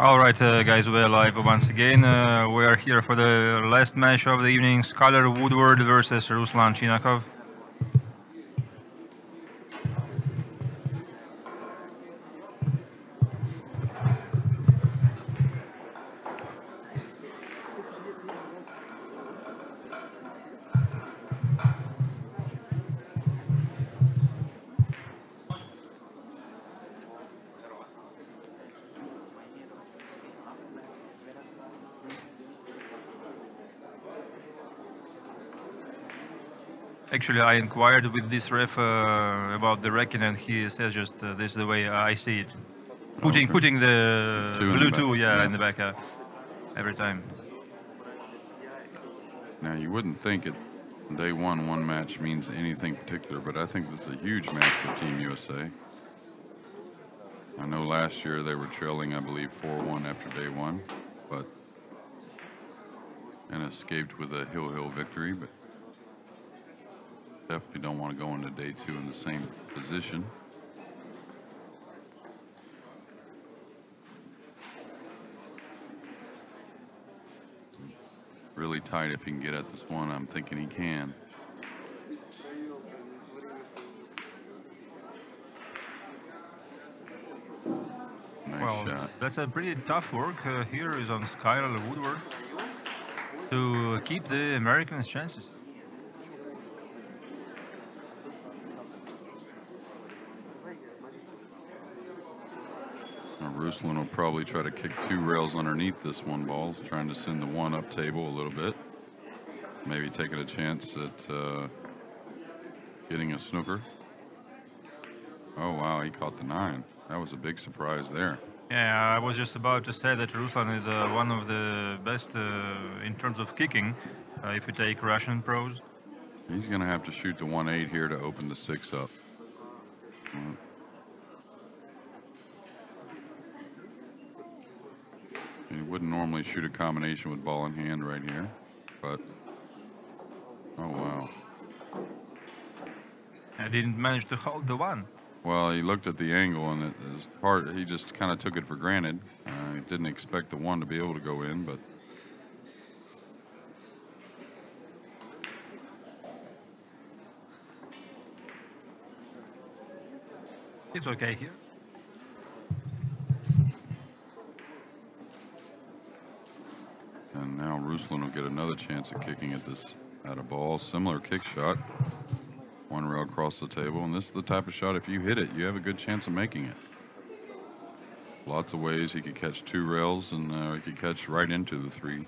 All right, guys, we're live once again. We are here for the last match of the evening. Skyler Woodward versus Ruslan Chinakhov. Actually, I inquired with this ref about the wrecking, and he says just this is the way I see it. Putting the blue two, in the back every time. Now, you wouldn't think it day one match means anything particular, but I think this is a huge match for Team USA. I know last year they were trailing, I believe, 4-1 after day one, and escaped with a hill victory, but definitely don't want to go into day two in the same position. Really tight if he can get at this one. I'm thinking he can. Nice shot. That's a pretty tough work here is on Skyler Woodward to keep the Americans' chances. Ruslan will probably try to kick 2 rails underneath this one ball, trying to send the one up table a little bit. Maybe taking a chance at getting a snooker. Oh, wow, he caught the 9. That was a big surprise there. Yeah, I was just about to say that Ruslan is one of the best in terms of kicking, if you take Russian pros. He's going to have to shoot the 1-8 here to open the 6 up. He wouldn't normally shoot a combination with ball in hand right here, but oh wow. I didn't manage to hold the 1. Well, he looked at the angle and it was hard. He just kind of took it for granted. He didn't expect the 1 to be able to go in, but it's okay here. And now Ruslan will get another chance at kicking at a ball. Similar kick shot. 1 rail across the table. And this is the type of shot, if you hit it, you have a good chance of making it. Lots of ways he could catch 2 rails, and he could catch right into the 3.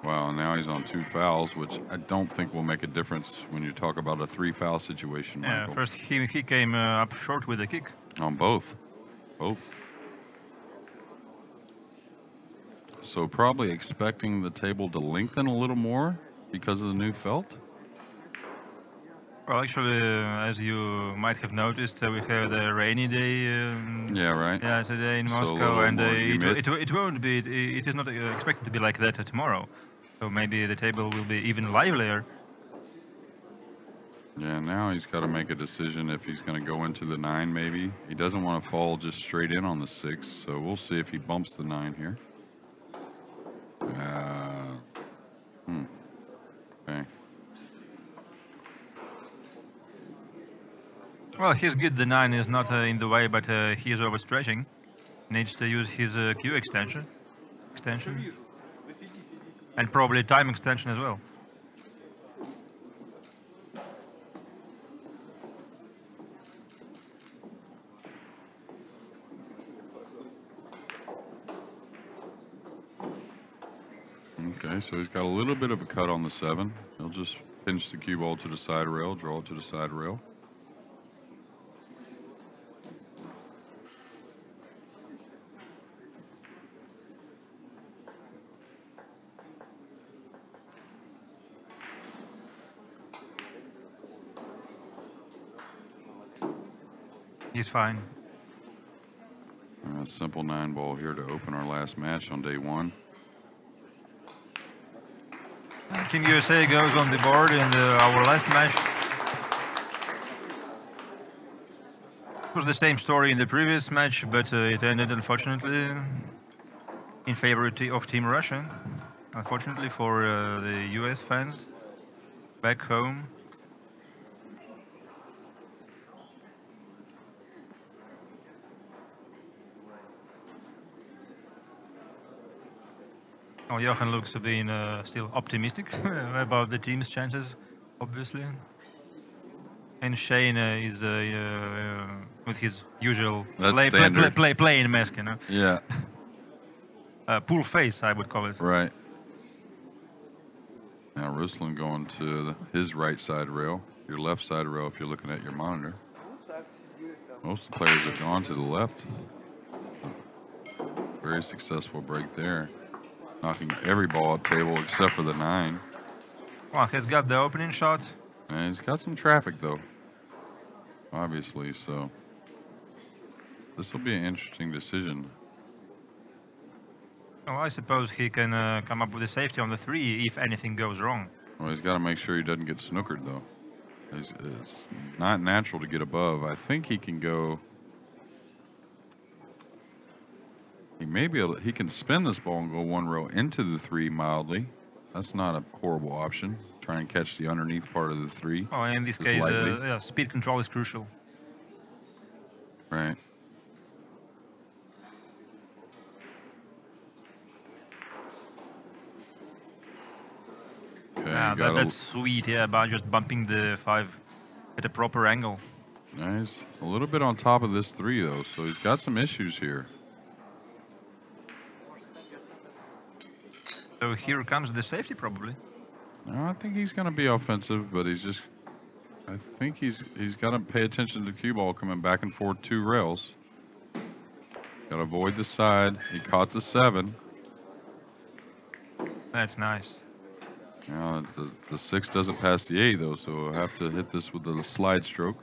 Wow, now he's on 2 fouls, which I don't think will make a difference when you talk about a 3-foul situation, Michael. Yeah, first he came up short with a kick. On both. So probably expecting the table to lengthen a little more because of the new felt? Well, actually, as you might have noticed, we had a rainy day. Yeah, right. Yeah, today in Moscow, and it won't be. It is not expected to be like that tomorrow. So maybe the table will be even livelier. Yeah, now he's got to make a decision if he's going to go into the 9. Maybe he doesn't want to fall just straight in on the 6. So we'll see if he bumps the 9 here. Okay. Well, he's good. The 9 is not in the way, but he is overstretching. Needs to use his Q extension, and probably time extension as well. Okay, so he's got a little bit of a cut on the 7. He'll just pinch the cue ball to the side rail, draw it to the side rail. He's fine. A simple 9 ball here to open our last match on day 1. Team USA goes on the board in our last match. It was the same story in the previous match, but it ended unfortunately in favor of Team Russia. Unfortunately for the US fans back home. Oh, Johan looks to be still optimistic about the team's chances, obviously. And Shane is with his usual playing mask, you know. Yeah. Pool face, I would call it. Right. Now Ruslan going to his right side rail, your left side rail if you're looking at your monitor. Most of the players have gone to the left. Very successful break there. Knocking every ball up table except for the 9. Well, he's got the opening shot. And he's got some traffic though, obviously, so this will be an interesting decision. Well, I suppose he can come up with a safety on the 3 if anything goes wrong. Well, he's got to make sure he doesn't get snookered though. It's not natural to get above. I think he can go. He may be able to, he can spin this ball and go 1 row into the 3 mildly. That's not a horrible option. Try and catch the underneath part of the 3. Oh, in this case, yeah, speed control is crucial. Right. Okay, yeah, that's sweet, yeah, about just bumping the 5 at a proper angle. Nice. A little bit on top of this 3, though, so he's got some issues here. So here comes the safety, probably. No, I think he's going to be offensive, but he's just... I think he's got to pay attention to the cue ball coming back and forth 2 rails. Got to avoid the side. He caught the 7. That's nice. Now, the 6 doesn't pass the 8, though, so we'll have to hit this with the slide stroke.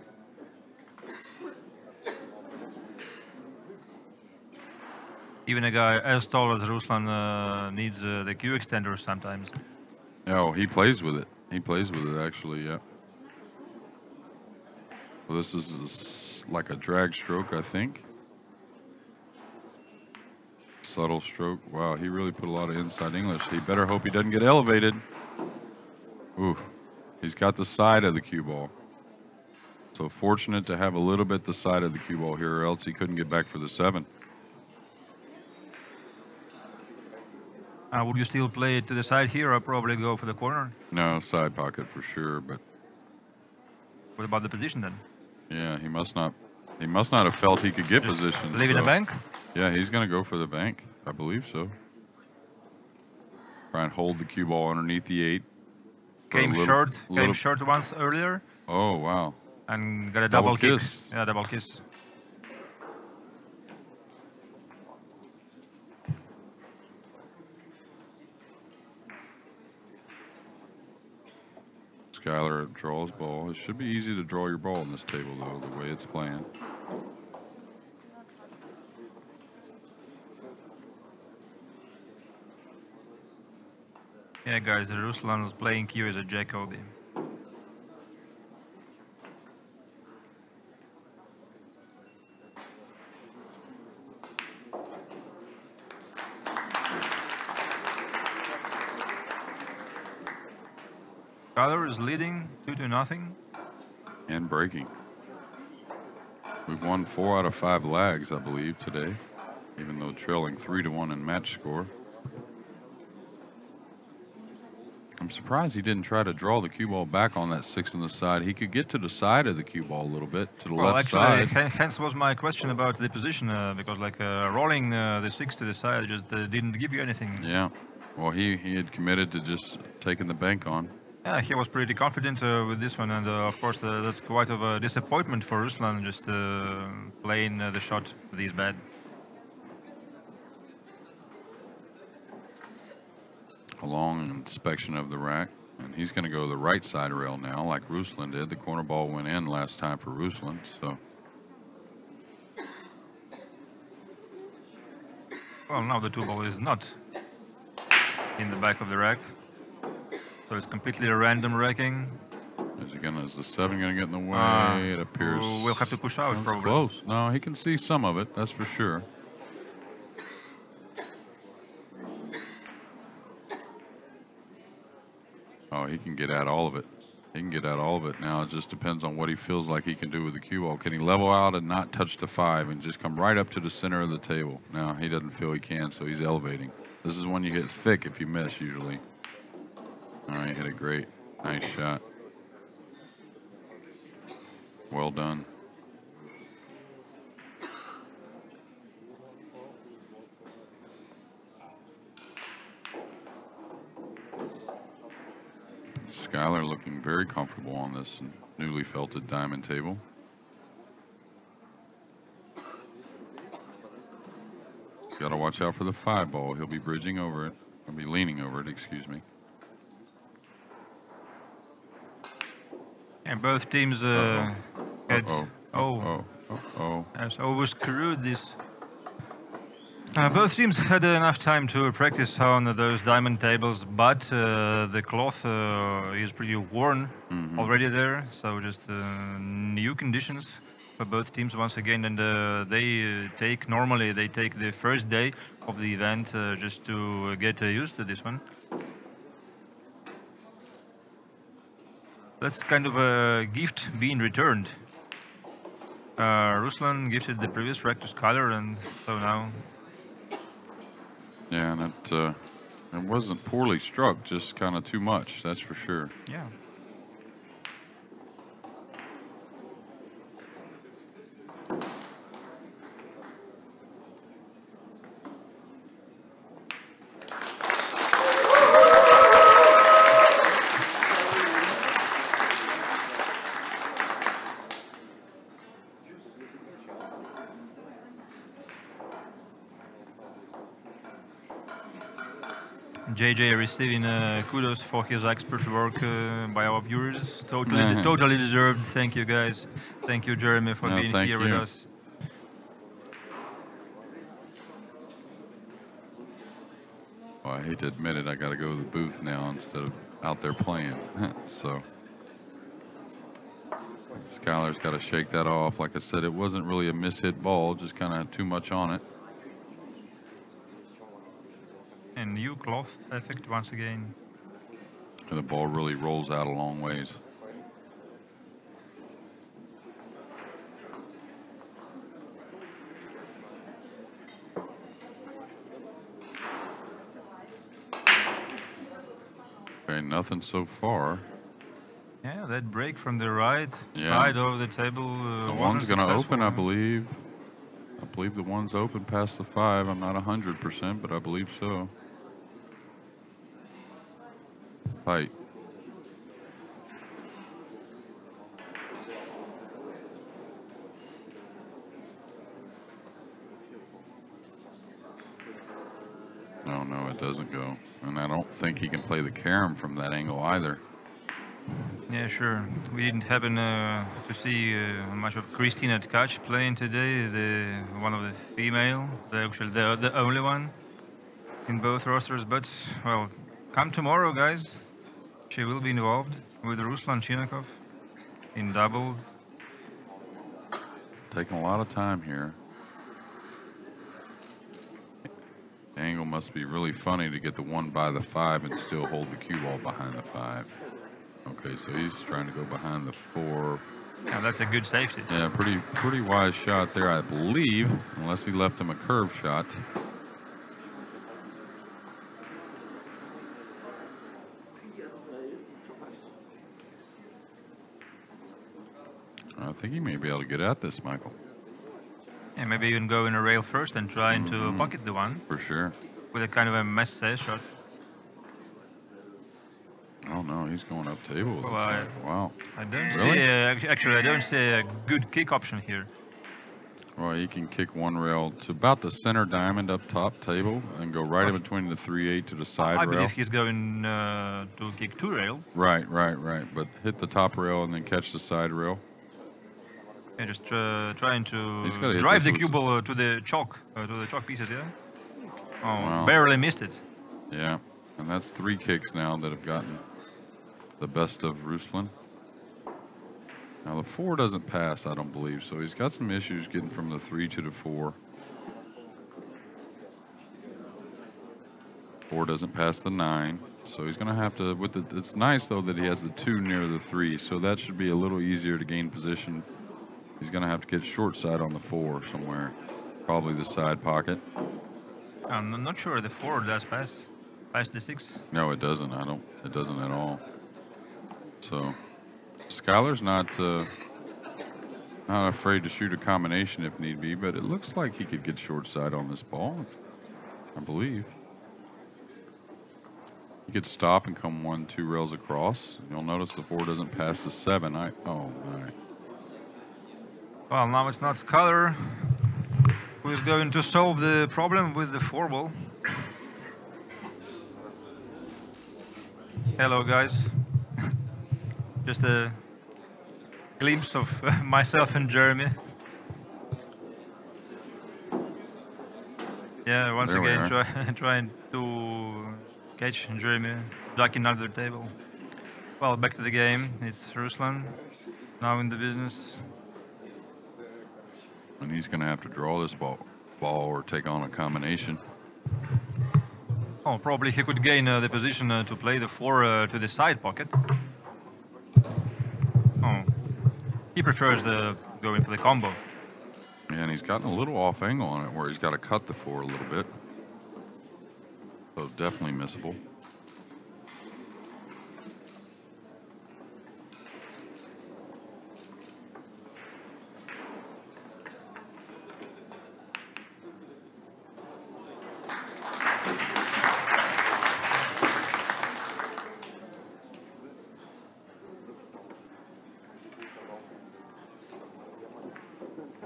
Even a guy as tall as Ruslan needs the cue extender sometimes. Oh, he plays with it. He plays with it, actually, yeah. Well, this is like a drag stroke, I think. Subtle stroke. Wow, he really put a lot of inside English. He better hope he doesn't get elevated. Ooh, he's got the side of the cue ball. So fortunate to have a little bit the side of the cue ball here, or else he couldn't get back for the 7. Would you still play it to the side here, or probably go for the corner? No, side pocket for sure, but... What about the position then? Yeah, he must not have felt he could get position. Leaving the bank? Yeah, he's going to go for the bank. I believe so. Try and hold the cue ball underneath the 8. Came short once earlier. Oh, wow. And got a double kick. Kiss. Yeah, double kiss. Skyler draws ball. It should be easy to draw your ball on this table, though, the way it's playing. Yeah, guys, Ruslan is playing cue as a Jacoby. Skyler is leading 2-0. And breaking. We've won 4 out of 5 lags, I believe, today, even though trailing 3-1 in match score. I'm surprised he didn't try to draw the cue ball back on that 6 on the side. He could get to the side of the cue ball a little bit, to the left side. Hence was my question about the position, because like rolling the 6 to the side just didn't give you anything. Yeah, well, he had committed to just taking the bank on. Yeah, he was pretty confident with this one, and of course that's quite of a disappointment for Ruslan, just playing the shot this bad. A long inspection of the rack, and he's going to go to the right side rail now, like Ruslan did. The corner ball went in last time for Ruslan, so. Well, now the 2 ball is not in the back of the rack, so it's completely a random racking. Is he going Is the 7 going to get in the way? It appears. We'll have to push out, probably. Close. No, he can see some of it, that's for sure. Oh, he can get at all of it. He can get at all of it now. It just depends on what he feels like he can do with the cue ball. Can he level out and not touch the 5 and just come right up to the center of the table? No, he doesn't feel he can, so he's elevating. This is when you hit thick if you miss, usually. All right, hit it great. Nice shot. Well done. Skyler looking very comfortable on this newly felted diamond table. Got to watch out for the 5 ball. He'll be bridging over it. He'll be leaning over it, excuse me. And both teams had... Has overscrewed this. Both teams had enough time to practice on those diamond tables, but the cloth is pretty worn already there, so just new conditions for both teams once again. And normally they take the first day of the event just to get used to this one. That's kind of a gift being returned. Ruslan gifted the previous rack to Skyler, and so now. Yeah, and it wasn't poorly struck, just kind of too much, that's for sure. Yeah. JJ receiving kudos for his expert work by our viewers. Totally deserved. Thank you, guys. Thank you, Jeremy, for being here with us. Well, I hate to admit it, I got to go to the booth now instead of out there playing. So Skyler's got to shake that off. Like I said, it wasn't really a mishit ball, just kind of too much on it. And new cloth effect once again. And the ball really rolls out a long ways. Okay, nothing so far. Yeah, that break from the right side of the table. The one's going to open, I believe. I believe the one's open past the 5. I'm not 100%, but I believe so. Tight. No, it doesn't go. And I don't think he can play the carom from that angle either. Yeah, sure. We didn't happen to see much of Christina Tkach playing today, one of the female, the only one in both rosters. But, well, come tomorrow, guys. She will be involved with Ruslan Chinakhov in doubles. Taking a lot of time here. The angle must be really funny to get the 1 by the 5 and still hold the cue ball behind the 5. Okay, so he's trying to go behind the 4. Yeah, that's a good safety. Yeah, pretty wise shot there, I believe, unless he left him a curve shot. I think he may be able to get at this, Michael. Yeah, maybe even go in a rail first and trying to pocket the 1. For sure. With a kind of a mess shot. Oh no, he's going up table with wow. I don't see actually I don't see a good kick option here. Well, he can kick 1 rail to about the center diamond up top table and go right in between the 3-8 to the side rail. I believe he's going to kick 2 rails. Right. But hit the top rail and then catch the side rail. Yeah, just trying to drive the cue ball to the chalk pieces, yeah? Oh, wow. Barely missed it. Yeah, and that's 3 kicks now that have gotten the best of Ruslan. Now the 4 doesn't pass, I don't believe, so he's got some issues getting from the 3 to the 4. 4 doesn't pass the 9, so he's going to have to. It's nice though that he has the 2 near the 3, so that should be a little easier to gain position. He's going to have to get short side on the 4 somewhere, probably the side pocket. I'm not sure the 4 does pass the 6. No, it doesn't. It doesn't at all. So Skyler's not afraid to shoot a combination if need be, but it looks like he could get short side on this ball, I believe. He could stop and come 1, 2 rails across. You'll notice the 4 doesn't pass the 7. Oh my. Well, now it's not Skyler who is going to solve the problem with the 4 ball. Hello, guys. Just a glimpse of myself and Jeremy. Yeah, once There again trying to catch Jeremy ducking under the table. Well, back to the game. It's Ruslan now in the business. And he's going to have to draw this ball or take on a combination. Oh, probably he could gain the position to play the 4 to the side pocket. Oh, he prefers going for the combo. Yeah, and he's gotten a little off angle on it where he's got to cut the 4 a little bit. So definitely missable.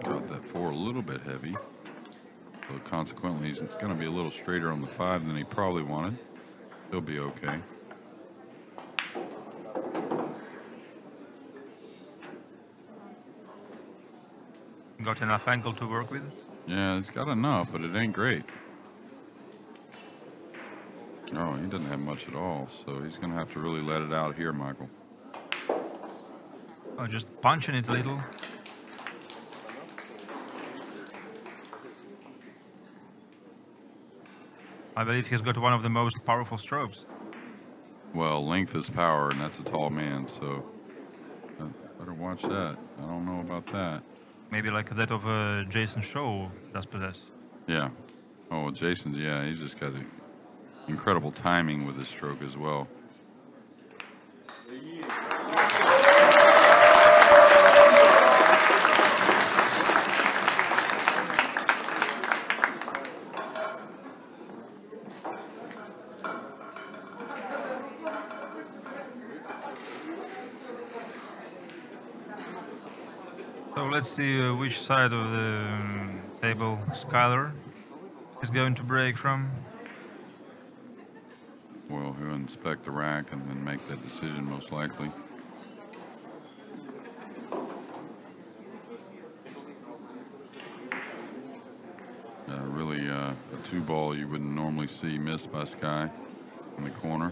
Got that 4 a little bit heavy. So consequently, he's going to be a little straighter on the 5 than he probably wanted. He'll be okay. Got enough angle to work with? Yeah, it's got enough, but it ain't great. Oh, he doesn't have much at all, so he's going to have to really let it out here, Michael. Oh, just punching it a little. I believe he's got one of the most powerful strokes. Well, length is power, and that's a tall man, so better watch that. I don't know about that. Maybe like that of Jason Shaw does possess. Yeah. Oh, well, Jason, yeah, he's just got incredible timing with his stroke as well. So let's see which side of the table Skyler is going to break from. Well, he'll inspect the rack and then make that decision most likely. Really, a 2 ball you wouldn't normally see missed by Sky in the corner.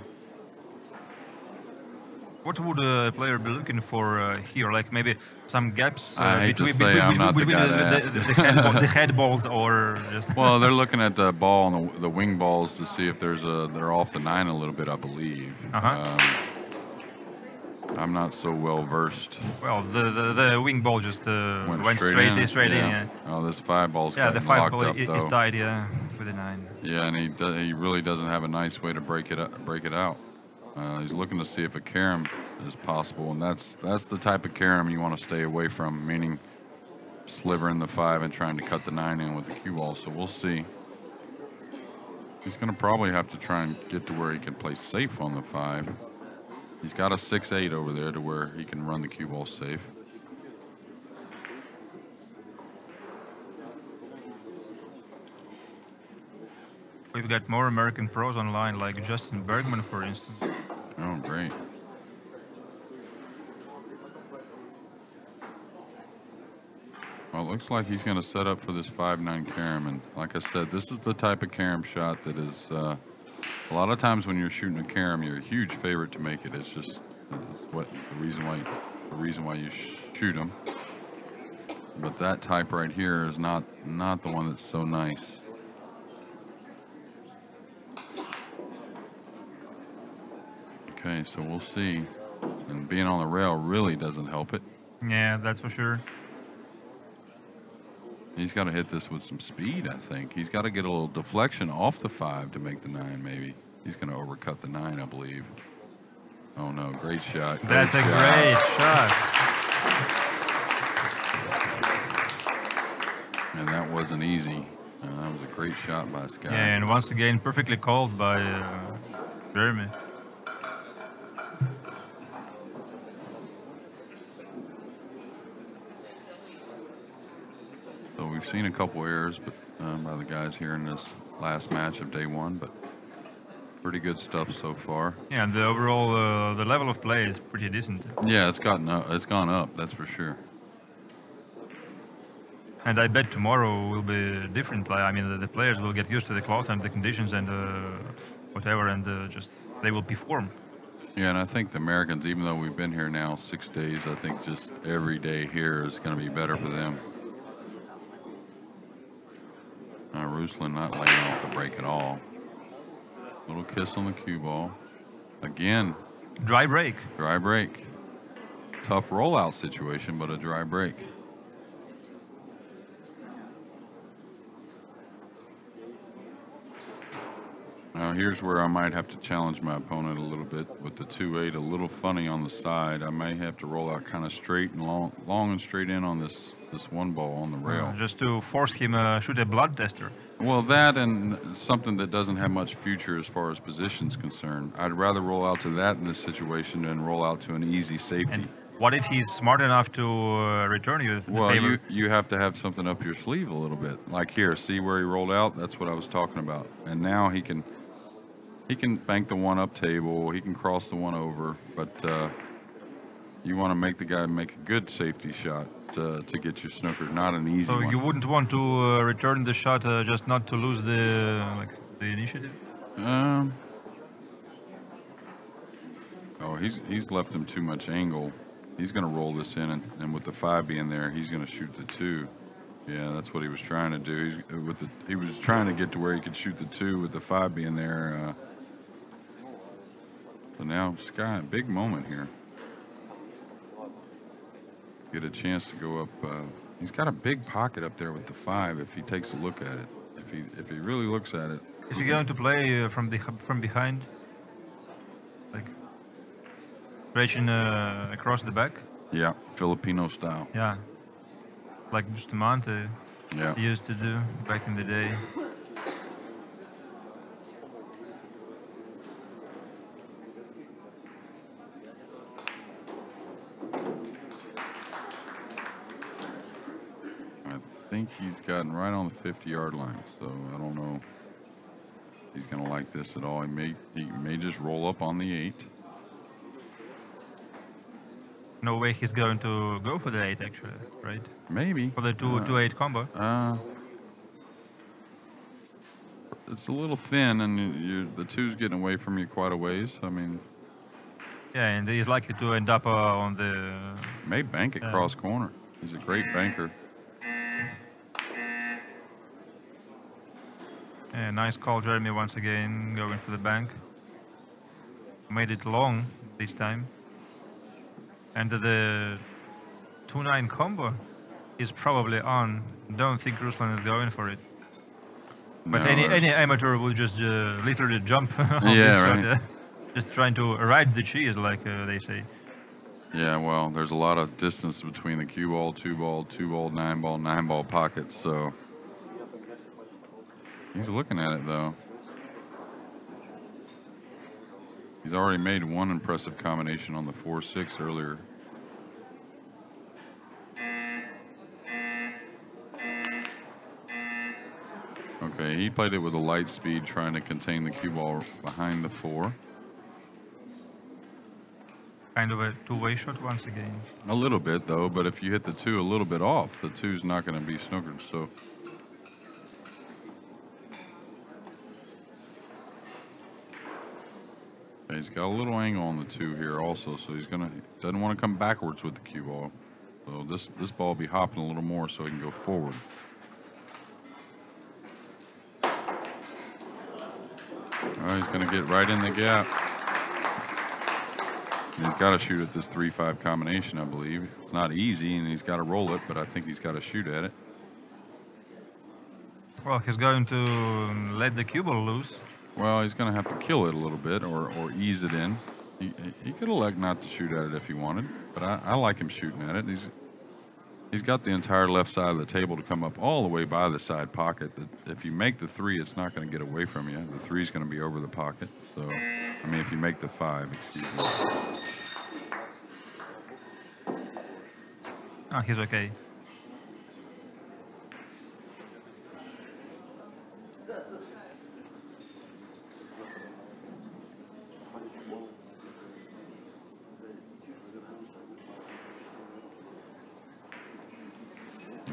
What would a player be looking for here? Like maybe some gaps between the head balls, or just well, they're looking at the ball and the wing balls to see if they're off the 9 a little bit, I believe. I'm not so well versed. Well, the wing ball just went straight in. Yeah. Oh, this 5 ball's the 5 ball up, is tied, yeah, with the 9. Yeah, and he really doesn't have a nice way to break it out. He's looking to see if a carom is possible, and that's the type of carom you want to stay away from, meaning slivering the 5 and trying to cut the 9 in with the cue ball. So we'll see. He's going to probably have to try and get to where he can play safe on the 5. He's got a 6-8 over there to where he can run the cue ball safe. We've got more American pros online, like Justin Bergman, for instance. Oh, great. Well, it looks like he's going to set up for this 5-9 carom, and like I said, this is the type of carom shot that is, a lot of times when you're shooting a carom, you're a huge favorite to make it. It's just the reason why the reason why you shoot them. But that type right here is not the one that's so nice. Okay, so we'll see. And being on the rail really doesn't help it. Yeah, that's for sure. He's got to hit this with some speed, I think. He's got to get a little deflection off the 5 to make the 9, maybe. He's going to overcut the 9, I believe. Oh, no. Great shot. That's a great shot. And that wasn't easy. That was a great shot by Sky. Yeah, and once again, perfectly called by Jeremy. So we've seen a couple errors by the guys here in this last match of day 1, but pretty good stuff so far. Yeah, and the overall the level of play is pretty decent. Yeah, it's gone up, that's for sure. And I bet tomorrow will be different. I mean, the players will get used to the cloth and the conditions and whatever, and just they will perform. Yeah, and I think the Americans, even though we've been here now 6 days, I think just every day here is going to be better for them. Ruslan not laying off the break at all. Little kiss on the cue ball. Again. Dry break. Dry break. Tough rollout situation, but a dry break. Now here's where I might have to challenge my opponent a little bit with the 2-8, a little funny on the side. I may have to roll out kind of straight and long and straight in on this one ball on the rail. Just to force him shoot a blood tester. Well, that and something that doesn't have much future as far as position's concerned. I'd rather roll out to that in this situation than roll out to an easy safety. And what if he's smart enough to return you? Well, you have to have something up your sleeve a little bit. Like here, see where he rolled out? That's what I was talking about. And now he can bank the 1-up table. He can cross the 1 over. But you want to make the guy make a good safety shot to get your snooker, not an easy one. So you wouldn't want to return the shot just not to lose the initiative? Oh, he's left him too much angle. He's going to roll this in, and with the 5 being there, he's going to shoot the 2. Yeah, that's what he was trying to do. He was trying to get to where he could shoot the 2 with the 5 being there. So now Sky, big moment here. Get a chance to go up. He's got a big pocket up there with the 5. If he takes a look at it, if he really looks at it. Is he going to play from behind, like stretching across the back? Yeah, Filipino style. Yeah, like Bustamante used to do back in the day. I think he's gotten right on the 50-yard line, so I don't know if he's going to like this at all. He may just roll up on the 8. No way he's going to go for the 8, actually, right? Maybe. For the 2-8 combo. It's a little thin, and the 2's getting away from you quite a ways. I mean. Yeah, and he's likely to end up on the. May bank it cross corner. He's a great banker. Yeah, nice call, Jeremy, once again, going for the bank. Made it long this time. And the 2-9 combo is probably on. Don't think Ruslan is going for it. But No, any amateur will just literally jump on Yeah, this right. shot, just trying to ride the cheese, like they say. Yeah, well, there's a lot of distance between the cue ball, 2-ball, 2-ball, 9-ball, 9-ball pockets, so. He's looking at it, though. He's already made one impressive combination on the 4-6 earlier. Okay, he played it with a light speed, trying to contain the cue ball behind the 4. Kind of a two-way shot once again. A little bit, though, but if you hit the 2 a little bit off, the 2's not going to be snookered, so. He's got a little angle on the 2 here also, so doesn't want to come backwards with the cue ball. So this ball will be hopping a little more so he can go forward. All right, he's going to get right in the gap. And he's got to shoot at this 3-5 combination, I believe. It's not easy, and he's got to roll it, but I think he's got to shoot at it. Well, he's going to let the cue ball loose. Well, he's going to have to kill it a little bit or ease it in. He could elect not to shoot at it if he wanted, but I like him shooting at it. He's got the entire left side of the table to come up all the way by the side pocket. If you make the 3, it's not going to get away from you. The 3 is going to be over the pocket. So, I mean, if you make the 5, excuse me. Oh, he's okay.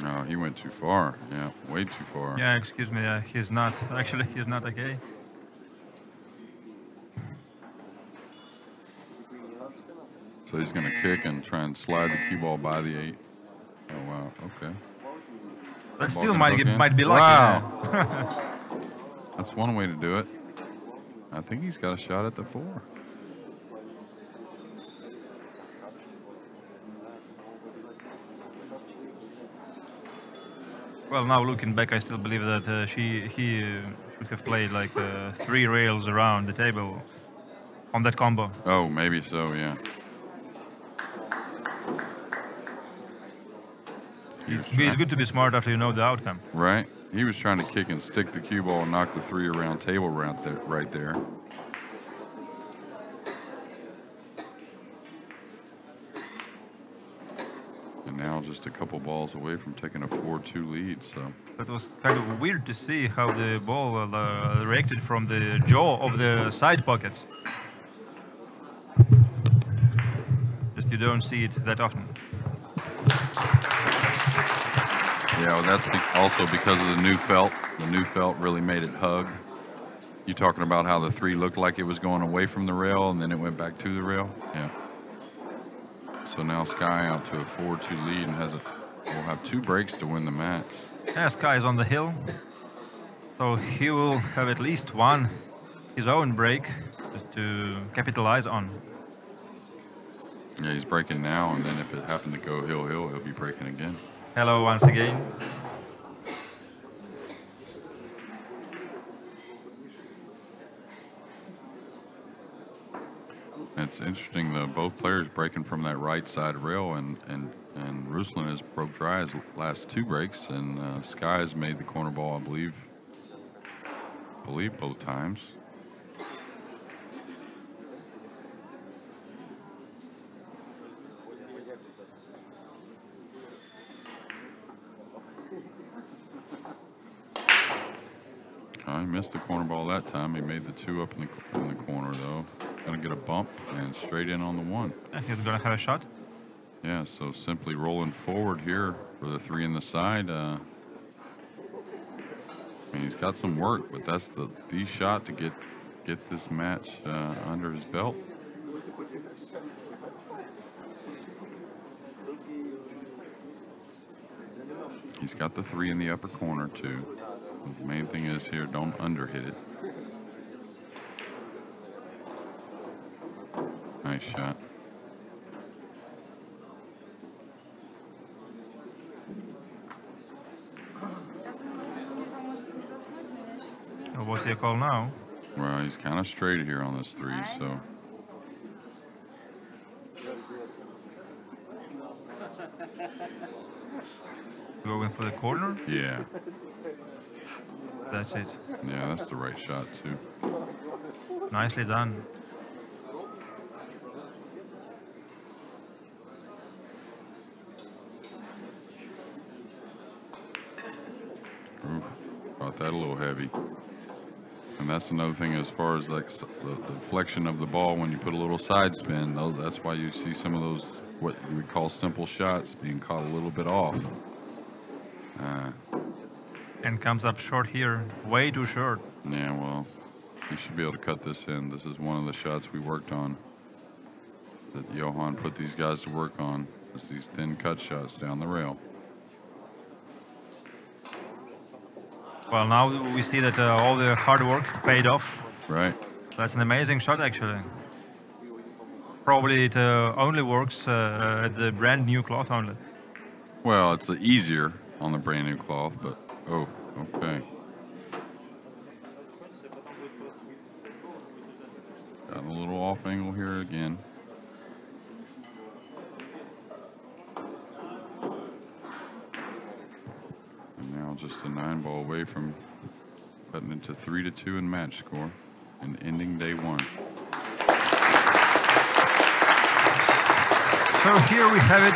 No, he went too far. Yeah, way too far. Yeah, excuse me. He's not. Actually, he's not okay. So he's going to kick and try and slide the cue ball by the 8. Oh, wow. Okay. That still might be lucky. Wow. That's one way to do it. I think he's got a shot at the 4. Well, now looking back, I still believe that he should have played like 3 rails around the table on that combo. Oh, maybe so, yeah. It's good to be smart after you know the outcome. Right. He was trying to kick and stick the cue ball and knock the 3 around table right there. And now just a couple balls away from taking a 4-2 lead. So that was kind of weird to see how the ball reacted from the jaw of the side pocket. Just you don't see it that often. Yeah, well, that's also because of the new felt. The new felt really made it hug. You talking about how the 3 looked like it was going away from the rail and then it went back to the rail? Yeah. So now Sky out to a 4-2 lead and will have 2 breaks to win the match. Yeah, Sky is on the hill. So he will have at least one, his own break to capitalize on. Yeah, he's breaking now, and then if it happened to go hill, he'll be breaking again. Hello once again. It's interesting though, both players breaking from that right side rail, and Ruslan has broke dry his last 2 breaks, and Sky has made the corner ball, I believe both times. He missed the corner ball that time. He made the 2 up in the corner though. Gonna get a bump and straight in on the 1. Yeah, he's gonna have a shot. Yeah, so simply rolling forward here for the 3 in the side. I mean, he's got some work, but that's the shot to get this match under his belt. He's got the 3 in the upper corner too. The main thing is here, don't underhit it. Nice shot. What's the call now? Well, he's kind of straight here on this 3, so. Going for the corner? Yeah. That's it. Yeah, that's the right shot too. Nicely done. Ooh, got that a little heavy. And that's another thing as far as like the flexion of the ball when you put a little side spin. That's why you see some of those, what you would call simple shots, being caught a little bit off. And comes up short here, way too short. Yeah, well, You should be able to cut this in. This is one of the shots we worked on, that Johan put these guys to work on, is these thin cut shots down the rail. Well, now we see that all the hard work paid off. Right. That's an amazing shot, actually. Probably it only works at the brand new cloth only. Well, it's easier on the brand new cloth, but oh, okay. Got a little off angle here again. And now just a 9-ball away from cutting into 3-2 in match score and ending day 1. So here we have it.